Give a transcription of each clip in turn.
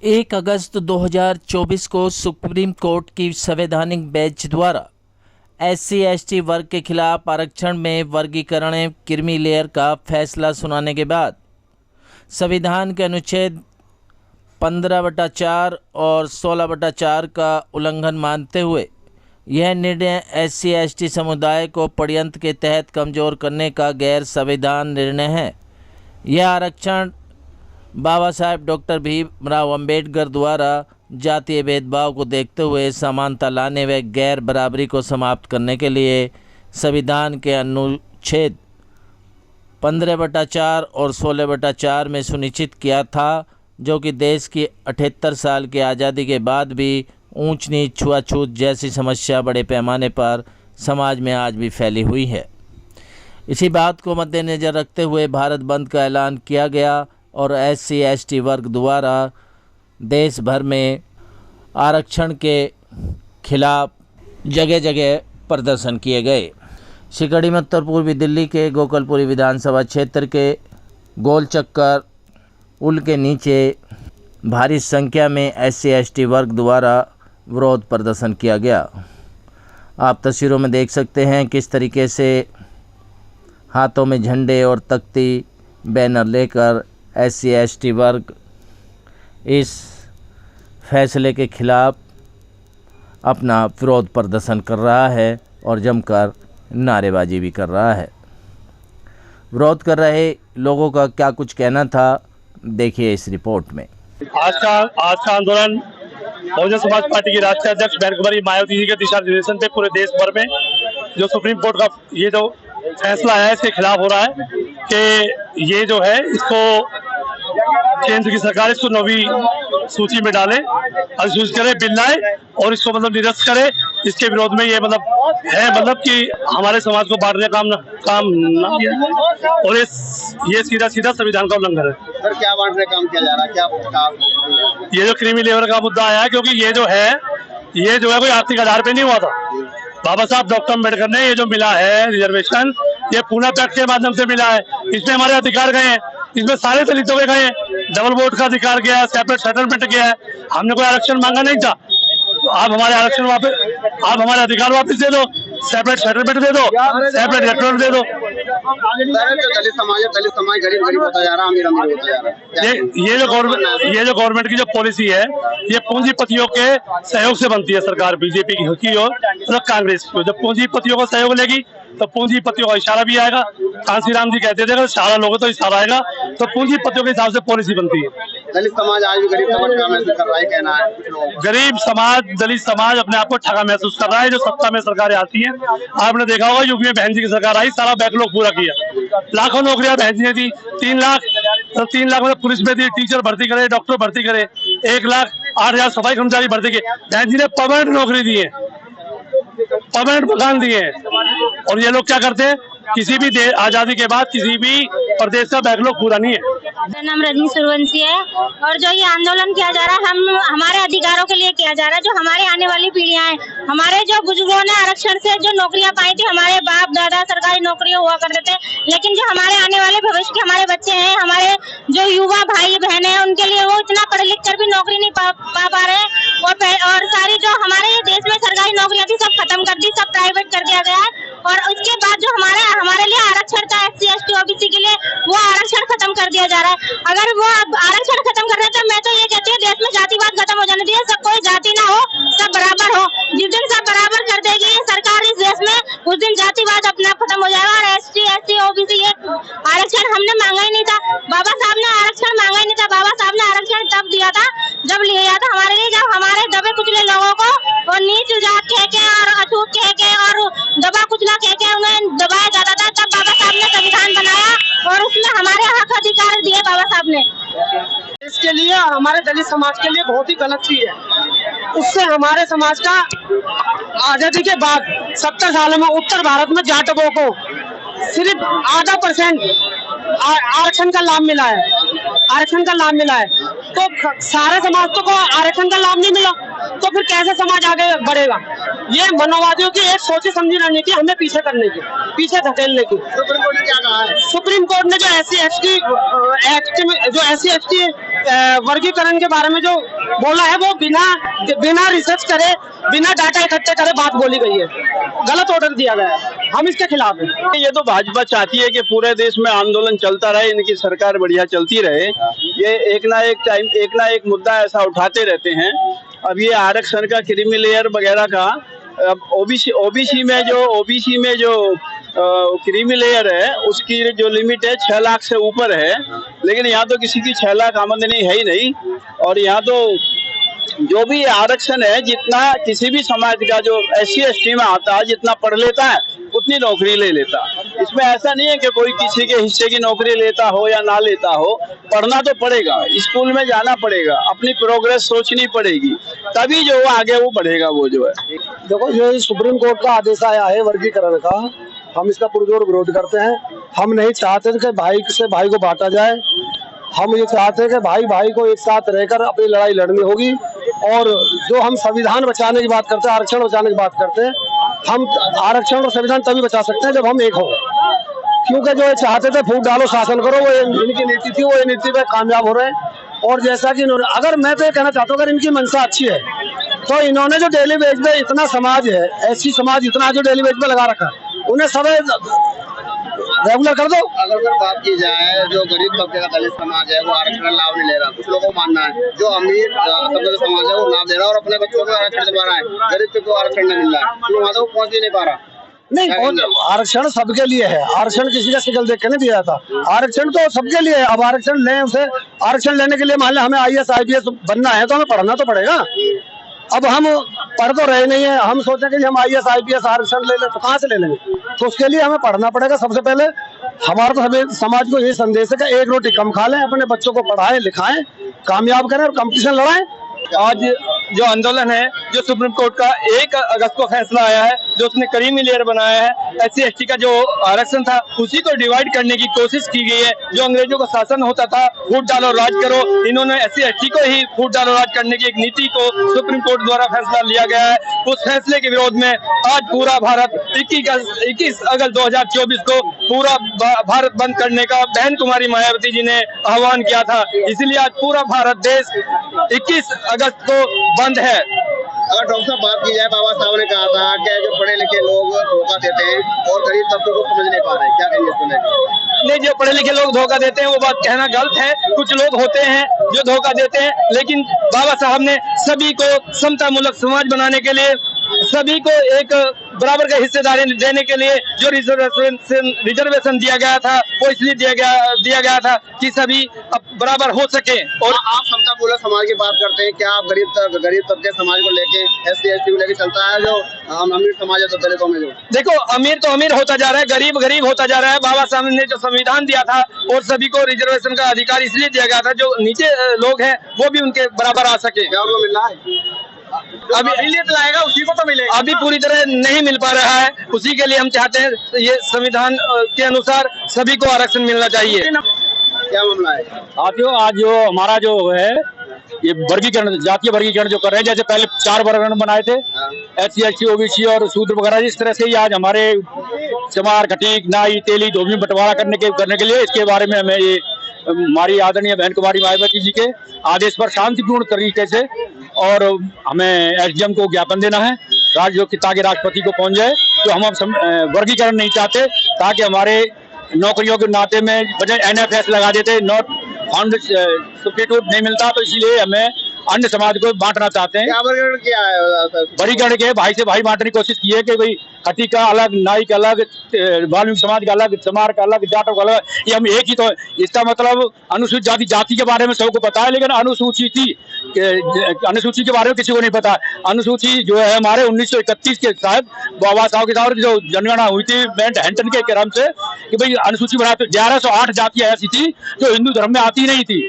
1 अगस्त 2024 को supreme court की संवैधानिक बेंच द्वारा SC/ST वर्ग के खिलाफ आरक्षण में वर्गीकरण क्रीमी लेयर का फैसला सुनाने के बाद संविधान के अनुच्छेद 15/4 और 16/4 का उल्लंघन मानते हुए यह निर्णय SC/ST समुदाय को षड्यंत्र के तहत कमज़ोर करने का गैर संविधान निर्णय है। यह आरक्षण बाबा साहेब डॉक्टर भीमराव अंबेडकर द्वारा जातीय भेदभाव को देखते हुए समानता लाने व गैर बराबरी को समाप्त करने के लिए संविधान के अनुच्छेद 15/4 और 16/4 में सुनिश्चित किया था, जो कि देश की 78 साल की आज़ादी के बाद भी ऊंच नीच छुआछूत जैसी समस्या बड़े पैमाने पर समाज में आज भी फैली हुई है। इसी बात को मद्देनज़र रखते हुए भारत बंद का ऐलान किया गया और SC/ST वर्ग द्वारा देश भर में आरक्षण के खिलाफ जगह जगह प्रदर्शन किए गए। शिकड़ी में उत्तर पूर्वी दिल्ली के गोकलपुरी विधानसभा क्षेत्र के गोल चक्कर पुल के नीचे भारी संख्या में SC/ST वर्ग द्वारा विरोध प्रदर्शन किया गया। आप तस्वीरों में देख सकते हैं किस तरीके से हाथों में झंडे और तख्ती बैनर लेकर SC/ST वर्ग इस फैसले के खिलाफ अपना विरोध प्रदर्शन कर रहा है और जमकर नारेबाजी भी कर रहा है। विरोध कर रहे लोगों का क्या कुछ कहना था, देखिए इस रिपोर्ट में। आज का आंदोलन बहुजन समाज पार्टी की राष्ट्रीय अध्यक्ष बहन कुमारी मायावती जी के दिशा निर्देशन पे पूरे देश भर में जो सुप्रीम कोर्ट का ये जो फैसला है इसके खिलाफ हो रहा है कि ये जो है इसको केंद्र की सरकार इसको 9वीं सूची में डाले, अधिसूचित करे, बिल लाए और इसको निरस्त करे। इसके विरोध में ये कि हमारे समाज को बांटने का काम ना किया और ये सीधा संविधान का उल्लंघन है। सर क्या बांटने का काम किया जा रहा है? क्या ये जो क्रीमी लेयर का मुद्दा आया है, क्योंकि ये जो है कोई आर्थिक आधार पे नहीं हुआ था। बाबा साहब डॉक्टर अम्बेडकर ने ये जो मिला है रिजर्वेशन, ये पूना पैक्ट के माध्यम से मिला है। इसमें हमारे अधिकार गए हैं, इसमें सारे दलितों के गए हैं, डबल वोट का अधिकार गया है, सेपरेट सेटलमेंट गया है। हमने कोई आरक्षण मांगा नहीं था। आप हमारे आरक्षण आप हमारे अधिकार वापस दे दो, सेपरेट सेटलमेंट दे दो, सेपरेट इलेक्टोरल दे दो। दलित समाज गरीब होता जा रहा, अमीर होता जा रहा है। ये जो गवर्नमेंट की जो पॉलिसी है, ये पूंजीपतियों के सहयोग से बनती है। सरकार बीजेपी की और कांग्रेस की जब पूंजीपतियों का सहयोग लेगी तो पूंजीपतियों का इशारा भी आएगा। कांसीराम जी कहते थे अगर इशारा लोगे तो इशारा आएगा, तो पूंजीपतियों के हिसाब से पॉलिसी बनती है। दलित समाज आज भी गरीब तबका महसूस कर रहा है, कहना है दलित समाज अपने आप को ठगा महसूस कर रहा है। जो सत्ता में सरकारें आती हैं, आपने देखा होगा यूपी में बहन जी की सरकार आई, सारा बैकलॉग पूरा किया, लाखों नौकरियां बहन जी ने दी। 3 लाख में पुलिस में दी, टीचर भर्ती करे, डॉक्टर भर्ती करे, 1,08,000 सफाई कर्मचारी भर्ती के। बहन जी ने परमानेंट नौकरी दी है, परमानेंट मकान दिए हैं। और ये लोग क्या करते हैं, किसी भी आजादी के बाद किसी भी प्रदेश का बैकलॉग पूरा नहीं है। मेरा नाम रजनी सूर्यवंशी है और जो ये आंदोलन किया जा रहा है हमारे अधिकारों के लिए किया जा रहा है। जो हमारे आने वाली पीढ़ियां हैं, हमारे जो बुजुर्गों ने आरक्षण से जो नौकरियां पाई थी, हमारे बाप दादा सरकारी नौकरियां हुआ करते थे, लेकिन जो हमारे आने वाले भविष्य के हमारे बच्चे हैं, हमारे जो युवा भाई बहन है, उनके लिए वो इतना पढ़ लिख कर भी नौकरी नहीं पा रहे हैं। और सारी जो हमारे देश में सरकारी नौकरियां थी सब खत्म कर दी, सब प्राइवेट कर दिया गया है। और उसके बाद जो हमारे लिए आरक्षण था SC/ST OBC के लिए, वो आरक्षण खत्म कर दिया जा रहा है। अगर वो आरक्षण खत्म कर रहे थे, मैं तो ये कहती हूँ देश में जातिवाद खत्म हो जाने चाहिए, सब कोई जाति ना हो, सब बराबर हो। जिस दिन सब बराबर कर देगी सरकार इस देश में, उस दिन जातिवाद अपना खत्म हो जाएगा। और SC/ST OBC ये आरक्षण हमने मांगा ही नहीं था, बाबा साहब ने आरक्षण मांगा ही नहीं था। बाबा साहब ने आरक्षण तब दिया था जब लिया था हमारे लिए, जब हमारे दबे कुचले लोगों को और नीच जात कह के और अछूत कह के और दबा कुचला कह के उन्हें दबाया जाता था। तब बाबा साहब ने संविधान बनाया और उसमें हमारे हक अधिकार दिए बाबा साहब ने। इसके लिए और हमारे दलित समाज के लिए बहुत ही गलत चीज है। उससे हमारे समाज का आजादी के बाद 70 सालों में उत्तर भारत में जाटकों को सिर्फ 0.5% आरक्षण का लाभ मिला है। तो सारे समाज को आरक्षण का लाभ नहीं मिला, तो फिर कैसे समाज आगे बढ़ेगा? ये मनोवादियों की एक सोची समझी रणनीति हमें पीछे करने की, पीछे धकेलने की। सुप्रीम कोर्ट ने क्या कहा है? सुप्रीम कोर्ट ने जो SC/ST एक्ट में जो SC/ST वर्गीकरण के बारे में जो बोला है वो बिना रिसर्च करे, बिना डाटा इकट्ठे करे बात बोली गई है, गलत ऑर्डर दिया गया है, हम इसके खिलाफ हैं। ये तो भाजपा चाहती है कि पूरे देश में आंदोलन चलता रहे, इनकी सरकार बढ़िया चलती रहे। ये एक ना एक मुद्दा ऐसा उठाते रहते हैं। अब ये आरक्षण का क्रीमी लेयर वगैरह का, अब ओबीसी में जो क्रीमी लेयर है उसकी जो लिमिट है 6 लाख से ऊपर है, लेकिन यहाँ तो किसी की 6 लाख आमदनी है ही नहीं। और यहाँ तो जो भी आरक्षण है, जितना किसी भी समाज का जो SC ST में आता है, जितना पढ़ लेता है उतनी नौकरी ले लेता। इसमें ऐसा नहीं है कि कोई किसी के हिस्से की नौकरी लेता हो या ना लेता हो, पढ़ना तो पड़ेगा, स्कूल में जाना पड़ेगा, अपनी प्रोग्रेस सोचनी पड़ेगी, तभी जो आगे वो बढ़ेगा। वो जो है, देखो ये सुप्रीम कोर्ट का आदेश आया है वर्गीकरण का, हम इसका पुरजोर विरोध करते हैं। हम नहीं चाहते कि भाई से भाई को बांटा जाए, हम ये चाहते हैं कि भाई भाई को एक साथ रहकर अपनी लड़ाई लड़नी होगी। और जो हम संविधान बचाने की बात करते हैं, आरक्षण बचाने की बात करते हैं, हम आरक्षण और संविधान तभी बचा सकते हैं जब हम एक हो। क्योंकि जो ये चाहते थे फूट डालो शासन करो, वो इनकी नीति थी, वो ये नीति पे कामयाब हो रहे हैं। और जैसा कि अगर मैं तो ये कहना चाहता हूँ, अगर इनकी मंशा अच्छी है तो इन्होंने जो डेली वेज पे इतना समाज है, ऐसी समाज इतना जो डेली वेज पे लगा रखा है, उन्हें सब रेगुलर कर दो। अगर बात की जाए, जो गरीब तबके का दलित समाज है वो आरक्षण लाभ नहीं ले रहा, कुछ लोगों को मानना है। जो अमीर तबके का समाज है वो लाभ ले रहा है और अपने बच्चों को आरक्षण दिलवा रहा है, गरीब को आरक्षण नहीं मिल रहा है, तो वहाँ तक पहुँच ही नहीं पा रहा। नहीं, आरक्षण सबके लिए है, आरक्षण किसी का शिकल देख के नहीं दिया था, आरक्षण तो सबके लिए है। अब आरक्षण लें, उसे आरक्षण लेने के लिए मान लें हमें IAS IPS बनना है तो हमें पढ़ना तो पड़ेगा। अब हम पढ़ तो रहे नहीं है, हम सोचें कि हम IAS IPS आरक्षण ले लें तो कहाँ से ले लेंगे? तो उसके लिए हमें पढ़ना पड़ेगा। सबसे पहले हमारा तो सभी समाज को ये संदेश है कि एक रोटी कम खा लें, अपने बच्चों को पढ़ाएं लिखाएं, कामयाब करें और कंपटीशन लड़ाएं। आज जो आंदोलन है, जो सुप्रीम कोर्ट का 1 अगस्त को फैसला आया है, जो उसने क्रीमी लेयर बनाया है, SC ST का जो आरक्षण था उसी को डिवाइड करने की कोशिश की गई है। जो अंग्रेजों का शासन होता था, फूट डालो राज करो, इन्होंने SC ST को ही फूट डालो राज करने की एक नीति को सुप्रीम कोर्ट द्वारा फैसला लिया गया है। उस फैसले के विरोध में आज पूरा भारत 21 अगस्त 2024 को पूरा भारत बंद करने का बहन कुमारी मायावती जी ने आह्वान किया था। इसलिए आज पूरा भारत देश 21 अगस्त को बंद है। अगर डॉक्टर साहब बात की जाए, बाबा साहब ने कहा था कि जो पढ़े लिखे लोग धोखा देते हैं और गरीब तबके को समझ नहीं पा रहे, क्या कहेंगे इसको लेकर? नहीं, जो पढ़े लिखे लोग धोखा देते हैं वो बात कहना गलत है। कुछ लोग होते हैं जो धोखा देते हैं, लेकिन बाबा साहब ने सभी को समता मूलक समाज बनाने के लिए, सभी को एक बराबर का हिस्सेदारी देने के लिए जो रिजर्वेशन दिया गया था वो इसलिए दिया गया था कि सभी बराबर हो सके। और आप समता मूलक समाज की बात करते हैं, क्या आप गरीब तबके समाज को लेके SC ST को लेके चलता है? जो अमीर समाज है तो दलितों में जो देखो, अमीर तो अमीर होता जा रहा है, गरीब गरीब होता जा रहा है। बाबा साहब ने जो संविधान दिया था और सभी को रिजर्वेशन का अधिकार इसलिए दिया गया था जो नीचे लोग हैं वो भी उनके बराबर आ सके। क्या उनको मिल रहा है? अभी तो आएगा, उसी को तो मिलेगा। अभी पूरी तरह नहीं मिल पा रहा है, उसी के लिए हम चाहते हैं ये संविधान के अनुसार सभी को आरक्षण मिलना चाहिए। क्या मामला है? आज जो हमारा जो है ये वर्गीकरण, जातीय वर्गीकरण जो कर रहे हैं, जैसे पहले 4 वर्गीकरण बनाए थे, SC ST OBC और शूद्र वगैरह, इस तरह से ही आज हमारे चमार, खटीक, नाई, तेली, धोबी बंटवारा करने के लिए इसके बारे में हमें ये हमारी आदरणीय बहन कुमारी मायावती जी के आदेश पर शांतिपूर्ण तरीके से और हमें SDM को ज्ञापन देना है ताकि राष्ट्रपति को पहुंच जाए। तो हम वर्गीकरण नहीं चाहते, ताकि हमारे नौकरियों के नाते में बजाय NFS लगा देते, नॉट फाउंड सब्स्टिट्यूट नहीं मिलता, तो इसलिए हमें अन्य समाज को बांटना चाहते हैं। क्या वर्गीकरण किया है? वर्गीकरण के भाई से भाई बांटने की कोशिश की है कि भाई खटी का अलग, नाई का अलग, वाल्मीकि समाज का अलग, चमार का अलग, जाटों का अलग, ये हम एक ही। तो इसका मतलब अनुसूचित जाति के बारे में सबको पता है, लेकिन अनुसूची के बारे में किसी को नहीं पता। अनुसूची जो है हमारे 1931 के शायद बाबा साहब के साथ जो जनगणना हुई थी बेंट हैंटन के क्रम से कि भाई अनुसूची बनाते 1108 जातियां ऐसी थी जो हिंदू धर्म में आती नहीं थी,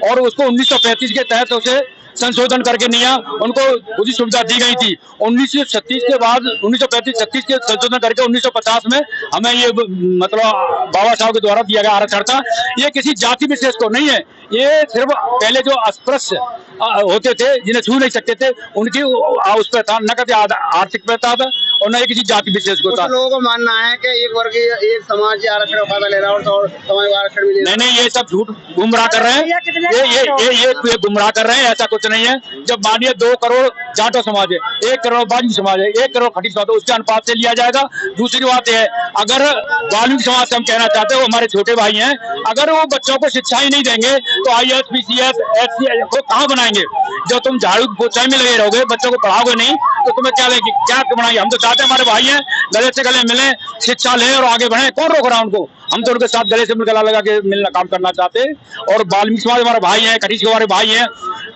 और उसको 1935 के तहत उसे संशोधन करके निया उनको उसी सुविधा दी गई थी। 1936 के बाद 1935-36 के संशोधन करके 1950 में हमें ये मतलब बाबा साहब के द्वारा दिया गया आरक्षण था। ये किसी जाति विशेष को नहीं है, ये सिर्फ पहले जो अस्पृश्य होते थे जिन्हें छू नहीं सकते थे उनकी उस पर था, न कहते आर्थिक पर था और न ही किसी जाति विशेष को कुछ था। लोगों को मानना है कि एक वर्गीय एक समाज आरक्षण का फायदा ले रहा है और समाज का आरक्षण भी ले रहा है। नहीं, ये सब झूठ गुमराह कर रहे हैं, ये गुमराह कर रहे हैं, ऐसा कुछ नहीं है। जब मानिए 2 करोड़ जाटो समाज है, 1 करोड़ बांझी समाज है, 1 करोड़ खटी समाज है, उसके अनुपात से लिया जाएगा। दूसरी बात है, अगर वाल्मीकि समाज से हम कहना चाहते हैं, वो हमारे छोटे भाई हैं, अगर वो बच्चों को शिक्षा ही नहीं देंगे तो IAS, PCS, HCS को कहाँ बनाएंगे? जब तुम झाड़ू पोछाई में लगे रहोगे, बच्चों को पढ़ाओगे नहीं तो तुम्हें क्या लेंगे, क्या बनाएंगे? हम तो चाहते हैं हमारे भाई हैं, गले से गले मिले, शिक्षा लें और आगे बढ़े। कौन रोक रहा है उनको? हम तो उनके साथ गले से गला लगा के मिलना काम करना चाहते हैं। और वाल्मीकि समाज हमारे भाई हैं, खटीक हमारे भाई हैं,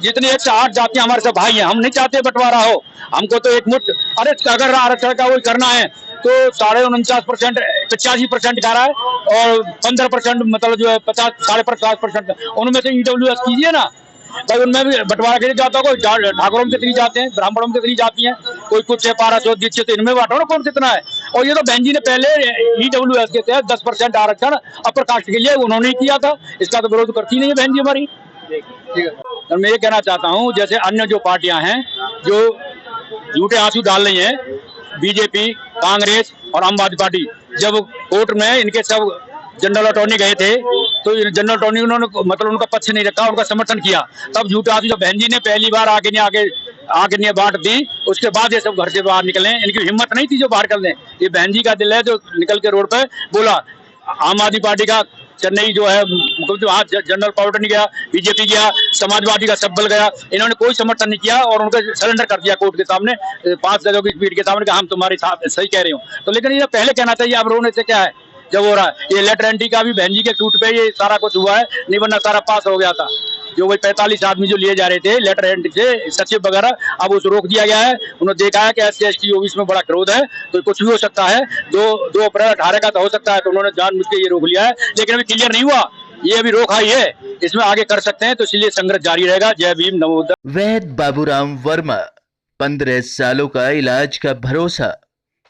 जितनी 108 जातियां हमारे सब भाई हैं। हम नहीं चाहते बंटवारा हो, हमको तो एक मुठ। अरे अगर आरक्षण का वही करना है तो 49.5%, 85% कह रहा है और 15% मतलब जो है 50-50%, उनमें से EWS कीजिए ना भाई। उनमें भी बंटवारा कैसे जाता होगा? ठाकुरों में कितनी जाते हैं, ब्राह्मणों में कितनी जाती हैं, कोई कुछ है, पाराशोध, दीक्षित, इनमें बांटो ना कौन कितना है। और ये तो बहन जी ने पहले EWS के तहत 10% आरक्षण अपर कास्ट के लिए उन्होंने ही किया था, इसका तो विरोध करती नहीं है बहन जी हमारी। ठीक है। और मैं ये कहना चाहता हूँ, जैसे अन्य जो पार्टियां हैं जो झूठे आंसू डाल रही हैं, बीजेपी, कांग्रेस और आम आदमी पार्टी, जब कोर्ट में इनके सब जनरल अटॉर्नी गए थे तो जनरल अटॉर्नी उन्होंने मतलब उनका पक्ष नहीं रखा, उनका समर्थन किया। तब झूठे आंसू जब बहन जी ने पहली बार आगे बांट दी, उसके बाद ये सब घर से बाहर निकले। इनकी हिम्मत नहीं थी जो बाहर कर दें। ये बहन जी का दिल है जो निकल के रोड पे बोला। आम आदमी पार्टी का चेन्नई जो है वहाँ जनरल पाउडर नहीं गया, बीजेपी गया, समाजवादी का सब बल गया, इन्होंने कोई समर्थन नहीं किया और उनको सरेंडर कर दिया कोर्ट के सामने, 5 जगहों की स्पीड के सामने कहा हम तुम्हारे साथ सही कह रहे हो। तो लेकिन ये पहले कहना चाहिए, अब रोने से क्या है जब हो रहा है। ये लेटर एंट्री का भी बहन जी के टूट पे ये सारा कुछ हुआ है, नहीं वरना सारा पास हो गया था। जो वही 45 आदमी जो लिए जा रहे थे लेटर एंट्री से, सचिव वगैरह, अब उसको रोक दिया गया है। उन्होंने देखा है कि SC ST OBC में बड़ा क्रोध है तो कुछ भी हो सकता है। 2 अप्रैल 18 का तो हो सकता है, तो उन्होंने जानबूझ के ये रोक लिया है, लेकिन अभी क्लियर नहीं हुआ। ये अभी रोका ही है, इसमें आगे कर सकते हैं, तो इसलिए संघर्ष जारी रहेगा। जय भीम, नमो बुद्धाय। वैद्य बाबूराम वर्मा, 15 सालों का इलाज का भरोसा।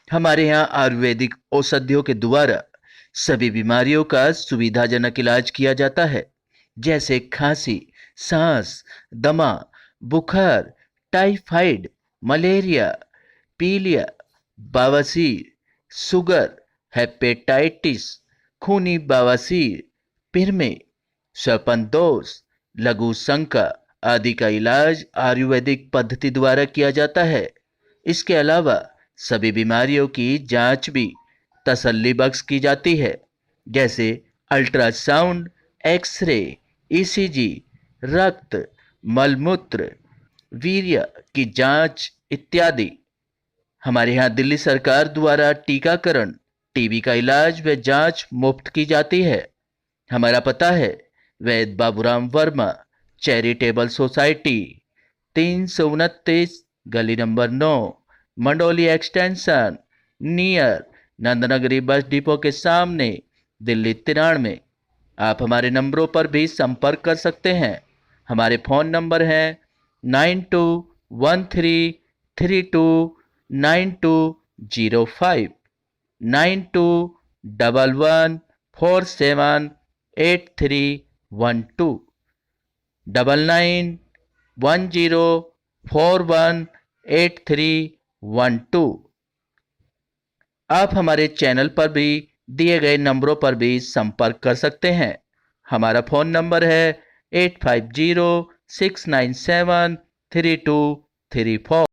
हमारे यहाँ आयुर्वेदिक औषधियों के द्वारा सभी बीमारियों का सुविधाजनक इलाज किया जाता है, जैसे खांसी, सांस, दमा, बुखार, टाइफाइड, मलेरिया, पीलिया, बवासीर, शुगर, हेपेटाइटिस, खूनी बवासीर, पिरमे, सर्पदोष, लघु शंका आदि का इलाज आयुर्वेदिक पद्धति द्वारा किया जाता है। इसके अलावा सभी बीमारियों की जांच भी तसल्ली बख्श की जाती है, जैसे अल्ट्रासाउंड, एक्सरे, ECG, रक्त, मलमूत्र, वीर्य की जांच इत्यादि। हमारे यहाँ दिल्ली सरकार द्वारा टीकाकरण, TB का इलाज व जांच मुफ्त की जाती है। हमारा पता है वैद्य बाबूराम वर्मा, चैरिटेबल सोसाइटी, 329 गली number 9, Mandoli extension, near Nand Nagri bus depot के सामने, दिल्ली 93। आप हमारे नंबरों पर भी संपर्क कर सकते हैं। हमारे फ़ोन नंबर हैं 9213329205, 9211478312, 9910418312। आप हमारे चैनल पर भी दिए गए नंबरों पर भी संपर्क कर सकते हैं। हमारा फ़ोन नंबर है 8506973234।